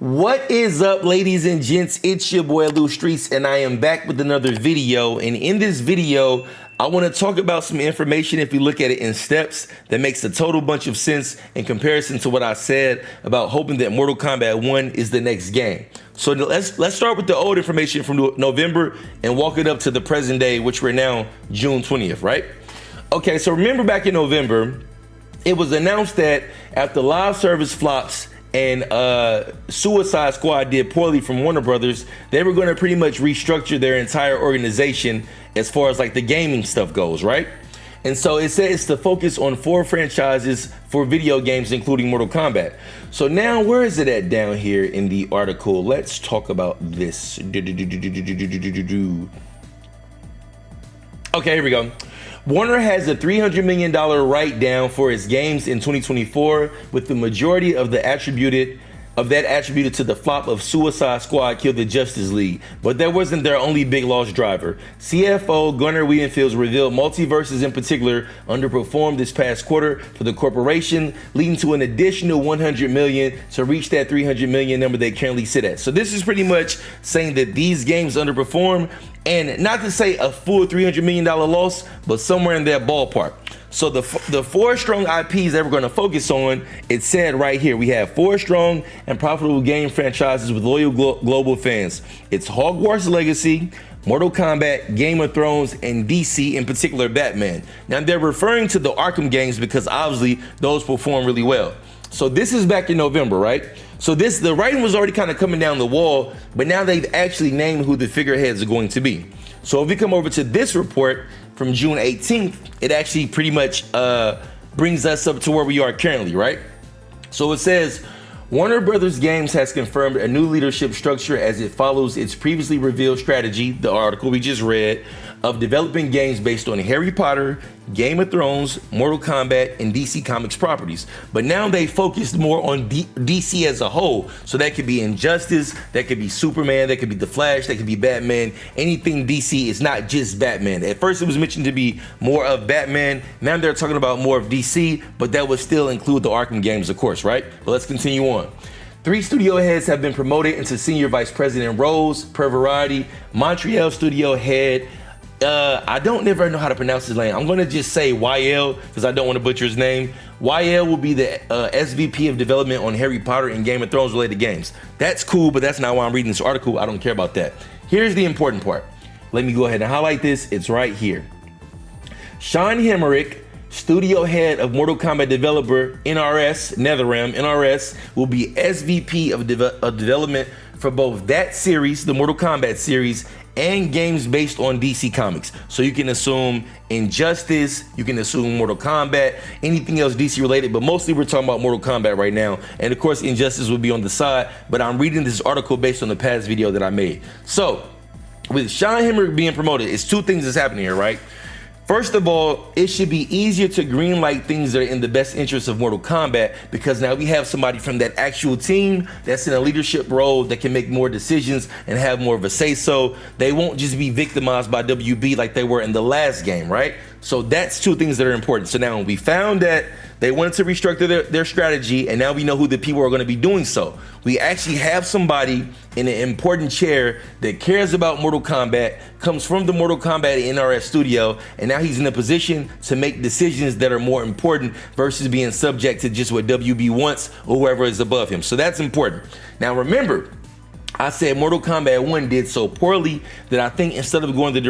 What is up, ladies and gents? It's your boy Lou Streets, and I am back with another video. And in this video, I want to talk about some information, if we look at it in steps, that makes a total bunch of sense in comparison to what I said about hoping that Mortal Kombat 1 is the next game. So let's start with the old information from November and walk it up to the present day, which we're now June 20th, right? Okay, so remember back in November, it was announced that after live service flops and Suicide Squad did poorly from Warner Brothers, they were going to pretty much restructure their entire organization as far as like the gaming stuff goes, right? And so it said it's to focus on 4 franchises for video games, including Mortal Kombat. So now where is it at down here in the article? Let's talk about this. Okay, here we go. Warner has a $300 million write-down for its games in 2024, with the majority of that attributed to the flop of Suicide Squad Kill the Justice League. But that wasn't their only big loss driver. CFO Gunnar Wiedenfels revealed multiverses in particular underperformed this past quarter for the corporation, leading to an additional $100 million to reach that $300 million number they currently sit at. So this is pretty much saying that these games underperform, and not to say a full $300 million loss, but somewhere in that ballpark. So the 4 strong IPs that we're going to focus on, it said right here, we have 4 strong and profitable game franchises with loyal global fans. It's Hogwarts Legacy, Mortal Kombat, Game of Thrones, and DC, in particular Batman. Now they're referring to the Arkham games because obviously those perform really well. So this is back in November, right? So the writing was already kind of coming down the wall, but now they've actually named who the figureheads are going to be. So if we come over to this report from June 18th, it actually pretty much brings us up to where we are currently, right? So it says, Warner Brothers Games has confirmed a new leadership structure as it follows its previously revealed strategy, the article we just read, of developing games based on Harry Potter, Game of Thrones, Mortal Kombat, and DC Comics properties. But now they focused more on DC as a whole. So that could be Injustice, that could be Superman, that could be The Flash, that could be Batman. Anything DC is not just Batman. At first it was mentioned to be more of Batman. Now they're talking about more of DC, but that would still include the Arkham games, of course, right? But let's continue on. 3 studio heads have been promoted into senior vice president roles per Variety. Montreal studio head, I don't never know how to pronounce his name. I'm going to just say YL because I don't want to butcher his name. YL will be the SVP of development on Harry Potter and Game of Thrones related games. That's cool, but that's not why I'm reading this article. I don't care about that. Here's the important part. Let me go ahead and highlight this. It's right here. Sean Hemmerich, studio head of Mortal Kombat developer NetherRealm NRS, will be SVP of development for both that series, the Mortal Kombat series, and games based on DC Comics. So you can assume Injustice, you can assume Mortal Kombat, anything else DC related, but mostly we're talking about Mortal Kombat right now. And of course, Injustice will be on the side, but I'm reading this article based on the past video that I made. So with Sean Hemmerich being promoted, it's 2 things that's happening here, right? First of all, it should be easier to greenlight things that are in the best interest of Mortal Kombat, because now we have somebody from that actual team that's in a leadership role that can make more decisions and have more of a say-so. They won't just be victimized by WB like they were in the last game, right? So that's 2 things that are important. So now we found that they wanted to restructure their strategy, and now we know who the people are going to be doing so. We actually have somebody in an important chair that cares about Mortal Kombat, comes from the Mortal Kombat NRS studio, and now he's in a position to make decisions that are more important versus being subject to just what WB wants or whoever is above him. So that's important. Now remember, I said Mortal Kombat 1 did so poorly that I think instead of going the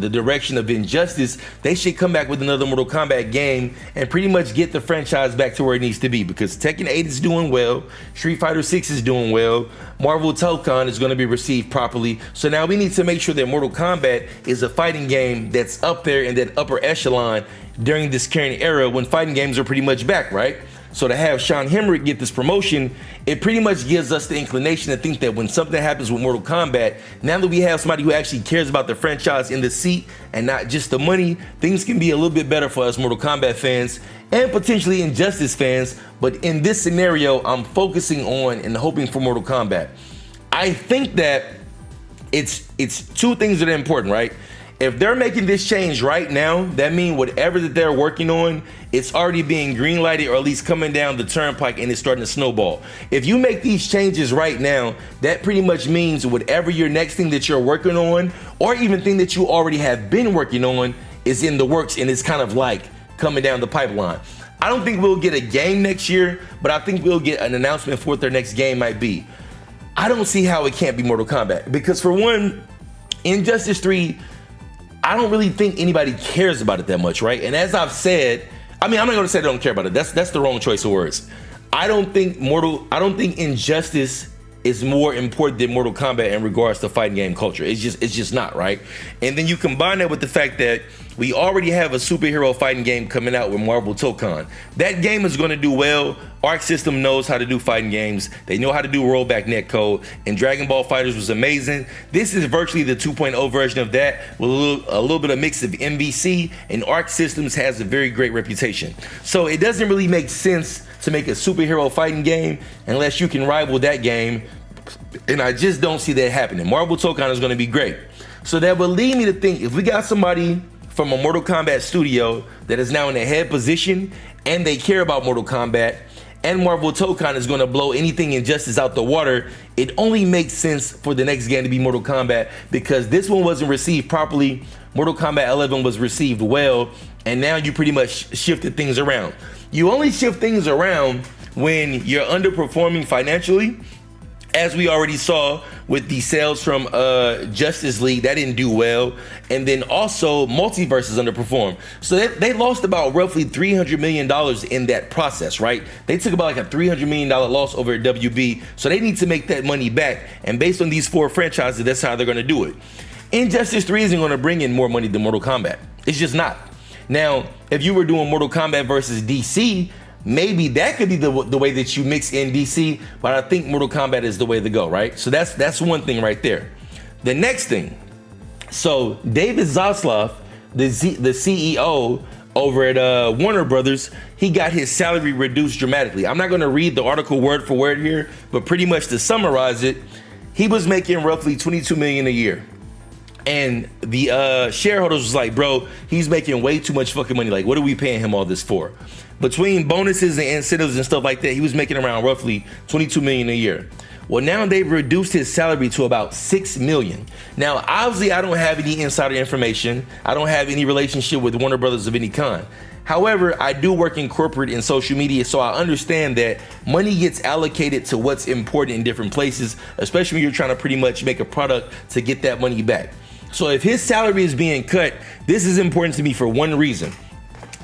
direction of Injustice, they should come back with another Mortal Kombat game and pretty much get the franchise back to where it needs to be, because Tekken 8 is doing well, Street Fighter 6 is doing well, Marvel Telecon is going to be received properly. So now we need to make sure that Mortal Kombat is a fighting game that's up there in that upper echelon during this current era when fighting games are pretty much back, right? So to have Sean Hemmerich get this promotion, it pretty much gives us the inclination to think that when something happens with Mortal Kombat, now that we have somebody who actually cares about the franchise in the seat and not just the money, things can be a little bit better for us Mortal Kombat fans and potentially Injustice fans. But in this scenario, I'm focusing on and hoping for Mortal Kombat. I think that it's 2 things that are important, right? if they're making this change right now, that means whatever that they're working on, it's already being green-lighted or at least coming down the turnpike and it's starting to snowball. If you make these changes right now, that pretty much means whatever your next thing that you're working on, or even thing that you already have been working on, is in the works and it's kind of like coming down the pipeline. I don't think we'll get a game next year, but I think we'll get an announcement for what their next game might be. I don't see how it can't be Mortal Kombat, because for one, Injustice 3, I don't really think anybody cares about it that much, right? And as I've said, I mean, I'm not gonna say they don't care about it. That's the wrong choice of words. I don't think Injustice is more important than Mortal Kombat in regards to fighting game culture. It's just not, right? And then you combine that with the fact that we already have a superhero fighting game coming out with Marvel Tokon. That game is gonna do well. Arc System knows how to do fighting games. They know how to do rollback netcode, and Dragon Ball FighterZ was amazing. This is virtually the 2.0 version of that with a little bit of mix of MVC, and Arc Systems has a very great reputation. So it doesn't really make sense to make a superhero fighting game unless you can rival that game, and I just don't see that happening. Marvel Tokon is going to be great. So that would lead me to think, if we got somebody from a Mortal Kombat studio that is now in a head position and they care about Mortal Kombat, and Marvel Tokon is going to blow anything Injustice out the water, it only makes sense for the next game to be Mortal Kombat, because this one wasn't received properly. Mortal Kombat 11 was received well, and now you pretty much shifted things around. You only shift things around when you're underperforming financially, as we already saw with the sales from Justice League. That didn't do well. And then also Multiverses underperformed. So they lost about roughly $300 million in that process, right? They took about like a $300 million loss over at WB. So they need to make that money back. And based on these 4 franchises, that's how they're gonna do it. Injustice 3 isn't gonna bring in more money than Mortal Kombat. It's just not. Now, if you were doing Mortal Kombat versus DC, maybe that could be the way that you mix in DC, but I think Mortal Kombat is the way to go, right? So that's one thing right there. The next thing, so David Zaslav, the CEO over at Warner Brothers, he got his salary reduced dramatically. I'm not gonna read the article word for word here, but pretty much to summarize it, he was making roughly $22 million a year. And the shareholders was like, bro, he's making way too much fucking money. Like, what are we paying him all this for? Between bonuses and incentives and stuff like that, he was making around roughly $22 million a year. Well, now they've reduced his salary to about $6 million. Now, obviously, I don't have any insider information. I don't have any relationship with Warner Brothers of any kind. However, I do work in corporate and social media, so I understand that money gets allocated to what's important in different places, especially when you're trying to pretty much make a product to get that money back. So if his salary is being cut, this is important to me for one reason.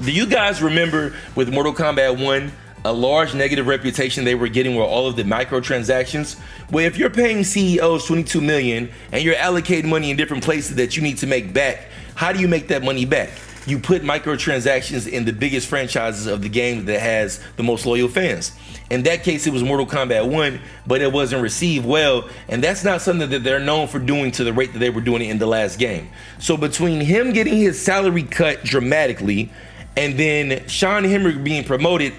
Do you guys remember with Mortal Kombat 1, a large negative reputation they were getting were all of the microtransactions? Well, if you're paying CEOs $22 million and you're allocating money in different places that you need to make back, how do you make that money back? You put microtransactions in the biggest franchises of the game that has the most loyal fans. In that case, it was Mortal Kombat 1, but it wasn't received well, and that's not something that they're known for doing to the rate that they were doing it in the last game. So between him getting his salary cut dramatically and then Sean Hemrick being promoted,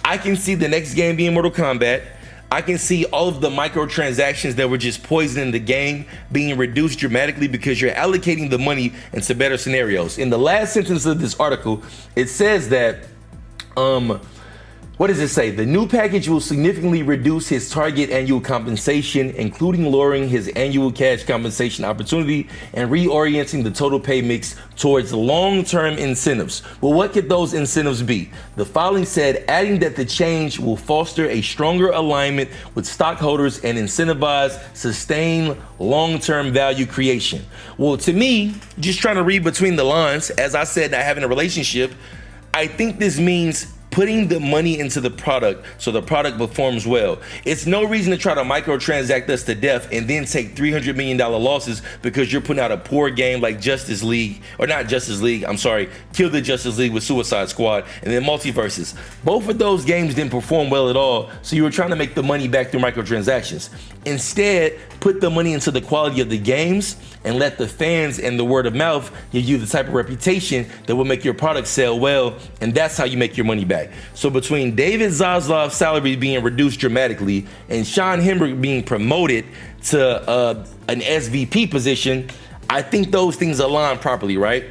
I can see the next game being Mortal Kombat. I can see all of the microtransactions that were just poisoning the game being reduced dramatically because you're allocating the money into better scenarios. In the last sentence of this article, it says that, what does it say? The new package will significantly reduce his target annual compensation, including lowering his annual cash compensation opportunity and reorienting the total pay mix towards long-term incentives. Well, what could those incentives be? The filing said, adding that the change will foster a stronger alignment with stockholders and incentivize sustained long-term value creation. Well, to me, just trying to read between the lines, as I said, not having a relationship, I think this means putting the money into the product so the product performs well. It's no reason to try to microtransact us to death and then take $300 million losses because you're putting out a poor game like Justice League, or not Justice League, I'm sorry, Kill the Justice League with Suicide Squad, and then Multiverses. Both of those games didn't perform well at all, so you were trying to make the money back through microtransactions. Instead, put the money into the quality of the games and let the fans and the word of mouth give you the type of reputation that will make your product sell well, and that's how you make your money back. So between David Zaslav's salary being reduced dramatically and Sean Hemrick being promoted to an SVP position, I think those things align properly, right?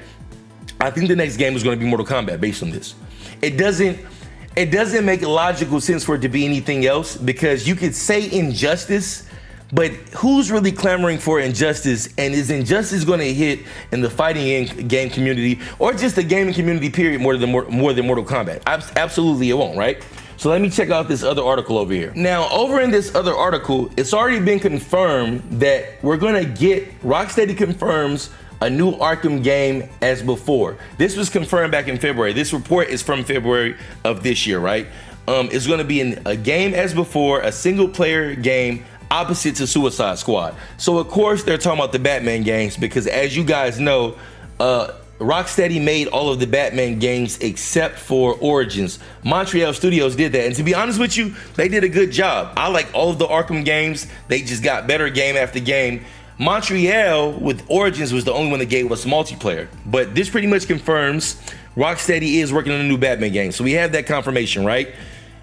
I think the next game is going to be Mortal Kombat based on this. It doesn't make logical sense for it to be anything else, because you could say Injustice, but who's really clamoring for Injustice? And is Injustice going to hit in the fighting game community, or just the gaming community period, more than Mortal Kombat? Absolutely it won't, right? So let me check out this other article over here. Now, over in this other article, it's already been confirmed that we're gonna get, Rocksteady confirms a new Arkham game as before. This was confirmed back in February. This report is from February of this year, right? It's gonna be a game as before, a single player game opposite to Suicide Squad. So of course they're talking about the Batman games, because as you guys know, Rocksteady made all of the Batman games except for Origins. NetherRealm Studios did that, and to be honest with you, they did a good job. I like all of the Arkham games. They just got better game after game. Montreal with Origins was the only one that gave us multiplayer, but this pretty much confirms Rocksteady is working on a new Batman game. So we have that confirmation, right?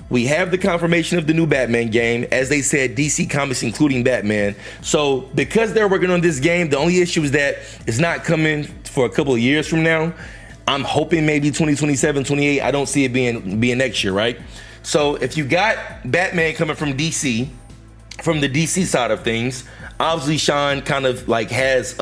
We have the confirmation of the new Batman game. As they said, DC Comics including Batman. So because they're working on this game, the only issue is that it's not coming for a couple of years from now. I'm hoping maybe 2027, 28. I don't see it being next year, right? So if you got Batman coming from DC, from the DC side of things, obviously Sean kind of like has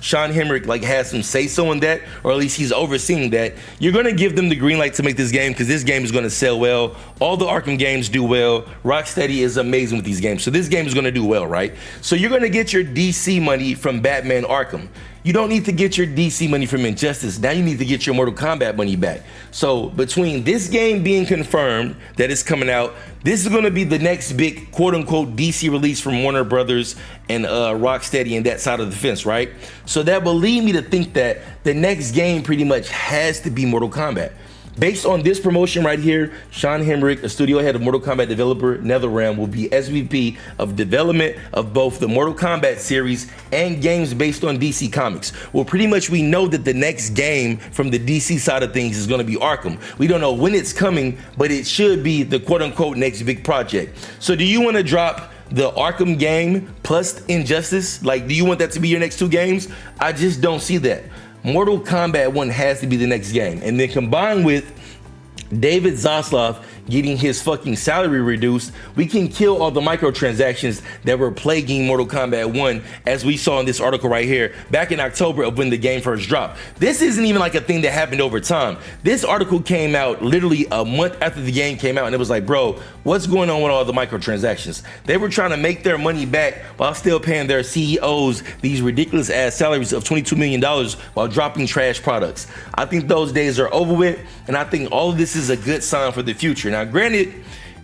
Sean Hemrick like has some say so in that, or at least he's overseeing that. You're gonna give them the green light to make this game, because this game is gonna sell well. All the Arkham games do well. Rocksteady is amazing with these games, so this game is gonna do well, right? So you're gonna get your DC money from Batman Arkham. You don't need to get your DC money from Injustice. Now you need to get your Mortal Kombat money back. So between this game being confirmed that it's coming out, this is gonna be the next big quote unquote DC release from Warner Brothers and Rocksteady and that side of the fence, right? So that will lead me to think that the next game pretty much has to be Mortal Kombat. Based on this promotion right here, Sean Hemrick, a studio head of Mortal Kombat developer NetherRealm, will be SVP of development of both the Mortal Kombat series and games based on DC Comics. Well, pretty much we know that the next game from the DC side of things is going to be Arkham. We don't know when it's coming, but it should be the quote-unquote next big project. So do you want to drop the Arkham game plus Injustice? Like, do you want that to be your next two games? I just don't see that. Mortal Kombat 1 has to be the next game. And then combined with David Zaslav getting his fucking salary reduced, we can kill all the microtransactions that were plaguing Mortal Kombat 1, as we saw in this article right here, back in October of when the game first dropped. This isn't even like a thing that happened over time. This article came out literally a month after the game came out, and it was like, bro, what's going on with all the microtransactions? They were trying to make their money back while still paying their CEOs these ridiculous ass salaries of $22 million while dropping trash products. I think those days are over with, and I think all of this is a good sign for the future. Now, granted,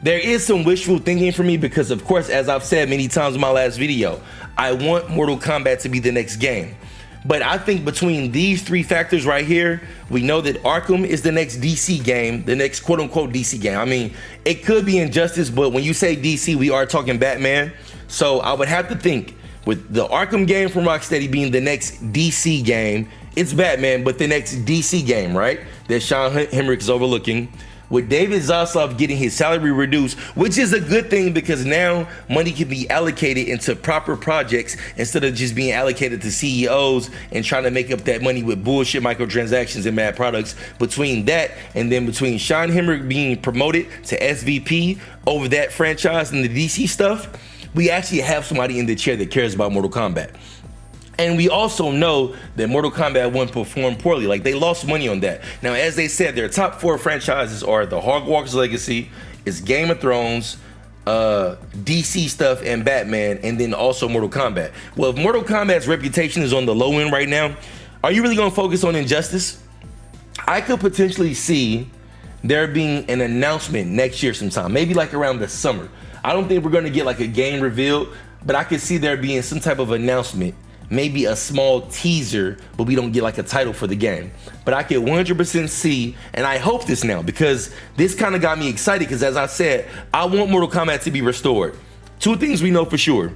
there is some wishful thinking for me, because of course, as I've said many times in my last video, I want Mortal Kombat to be the next game. But I think between these three factors right here, we know that Arkham is the next DC game, the next quote unquote DC game. I mean, it could be Injustice, but when you say DC, we are talking Batman. So I would have to think with the Arkham game from Rocksteady being the next DC game, it's Batman, but the next DC game, right? That Sean Hemrick is overlooking. With David Zaslav getting his salary reduced, which is a good thing, because now money can be allocated into proper projects instead of just being allocated to CEOs and trying to make up that money with bullshit microtransactions and mad products. Between that, and then between Sean Hemrick being promoted to SVP over that franchise and the DC stuff, we actually have somebody in the chair that cares about Mortal Kombat. And we also know that Mortal Kombat 1 performed poorly. Like, they lost money on that. Now, as they said, their top four franchises are the Hogwarts Legacy, it's Game of Thrones, DC stuff, and Batman, and then also Mortal Kombat. Well, if Mortal Kombat's reputation is on the low end right now, are you really gonna focus on Injustice? I could potentially see there being an announcement next year sometime, maybe like around the summer. I don't think we're gonna get like a game revealed, but I could see there being some type of announcement, maybe a small teaser, but we don't get like a title for the game. But I can 100% see, and I hope this now, because this kind of got me excited, because as I said, I want Mortal Kombat to be restored. Two things we know for sure.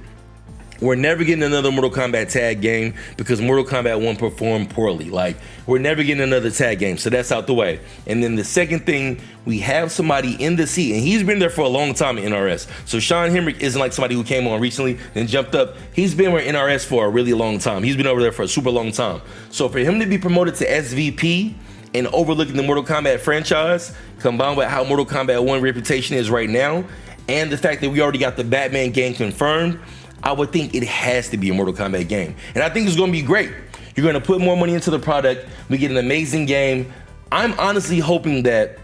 We're never getting another Mortal Kombat tag game because Mortal Kombat 1 performed poorly. Like, we're never getting another tag game, so that's out the way. And then the second thing, we have somebody in the seat, and he's been there for a long time in NRS. So Sean Hemrick isn't like somebody who came on recently and jumped up. He's been with NRS for a really long time. He's been over there for a super long time. So for him to be promoted to SVP and overlooking the Mortal Kombat franchise, combined with how Mortal Kombat 1 reputation is right now, and the fact that we already got the Batman game confirmed, I would think it has to be a Mortal Kombat game. And I think it's gonna be great. You're gonna put more money into the product, we get an amazing game. I'm honestly hoping that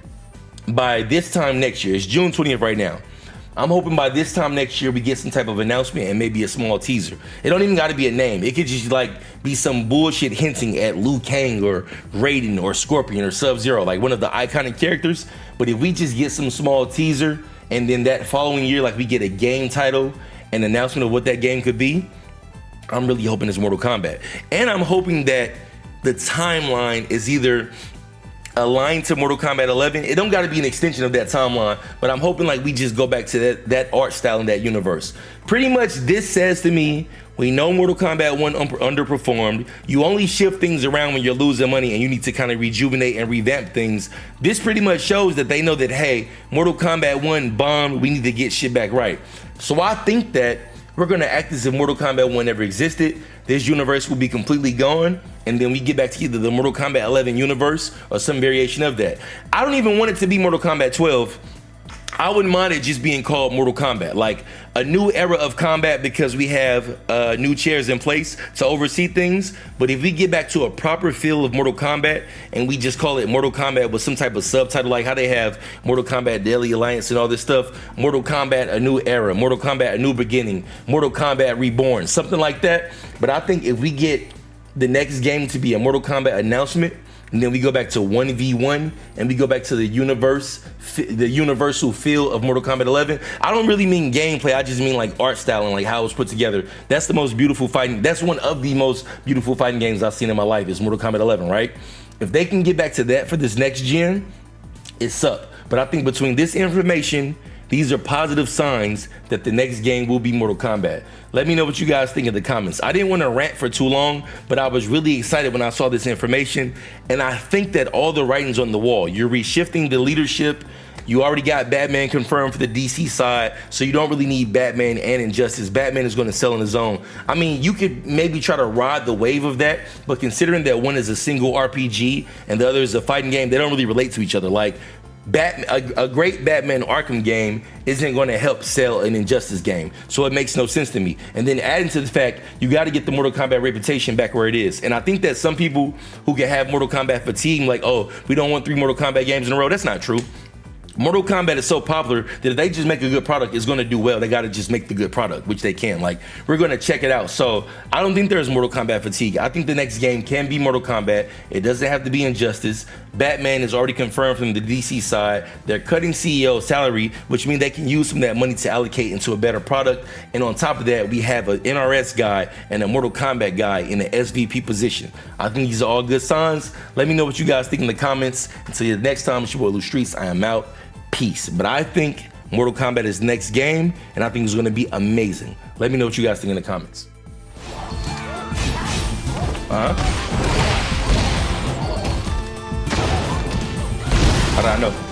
by this time next year, it's June 20th right now, I'm hoping by this time next year we get some type of announcement and maybe a small teaser. It don't even gotta be a name. It could just like be some bullshit hinting at Liu Kang or Raiden or Scorpion or Sub-Zero, like one of the iconic characters. But if we just get some small teaser and then that following year, like we get a game title, an announcement of what that game could be, I'm really hoping it's Mortal Kombat. And I'm hoping that the timeline is either aligned to Mortal Kombat 11. It don't gotta be an extension of that timeline, but I'm hoping like we just go back to that art style in that universe. Pretty much this says to me, we know Mortal Kombat 1 underperformed. You only shift things around when you're losing money and you need to kind of rejuvenate and revamp things. This pretty much shows that they know that, hey, Mortal Kombat 1 bombed, we need to get shit back right. So I think that we're gonna act as if Mortal Kombat 1 never existed. This universe will be completely gone, and then we get back to either the Mortal Kombat 11 universe or some variation of that. I don't even want it to be Mortal Kombat 12. I wouldn't mind it just being called Mortal Kombat, like a new era of combat, because we have new chairs in place to oversee things. But if we get back to a proper feel of Mortal Kombat and we just call it Mortal Kombat with some type of subtitle, like how they have Mortal Kombat Daily Alliance and all this stuff, Mortal Kombat A New Era, Mortal Kombat A New Beginning, Mortal Kombat Reborn, something like that. But I think if we get the next game to be a Mortal Kombat announcement, and then we go back to 1v1 and we go back to the universal feel of Mortal Kombat 11. I don't really mean gameplay, I just mean like art style and like how it was put together. That's the most beautiful fighting, that's one of the most beautiful fighting games I've seen in my life, is Mortal Kombat 11, right? If they can get back to that for this next gen, it's up. But I think between this information, these are positive signs that the next game will be Mortal Kombat. Let me know what you guys think in the comments. I didn't want to rant for too long, but I was really excited when I saw this information. And I think that all the writing's on the wall. You're reshifting the leadership. You already got Batman confirmed for the DC side, so you don't really need Batman and Injustice. Batman is going to sell on his own. I mean, you could maybe try to ride the wave of that, but considering that one is a single RPG and the other is a fighting game, they don't really relate to each other. Like, a great Batman Arkham game isn't going to help sell an Injustice game, so it makes no sense to me. And then adding to the fact, you got to get the Mortal Kombat reputation back where it is. And I think that some people who can have Mortal Kombat fatigue, like, oh, we don't want 3 Mortal Kombat games in a row, that's not true. Mortal Kombat is so popular that if they just make a good product, it's going to do well. They got to just make the good product, which they can. Like, we're going to check it out. So I don't think there's Mortal Kombat fatigue. I think the next game can be Mortal Kombat. It doesn't have to be Injustice. Batman is already confirmed from the DC side. They're cutting CEO salary, which means they can use some of that money to allocate into a better product. And on top of that, we have an NRS guy and a Mortal Kombat guy in the SVP position. I think these are all good signs. Let me know what you guys think in the comments. Until the next time, it's your boy Lou Streets. I am out. Peace. But I think Mortal Kombat is next game, and I think it's going to be amazing. Let me know what you guys think in the comments. How do I know?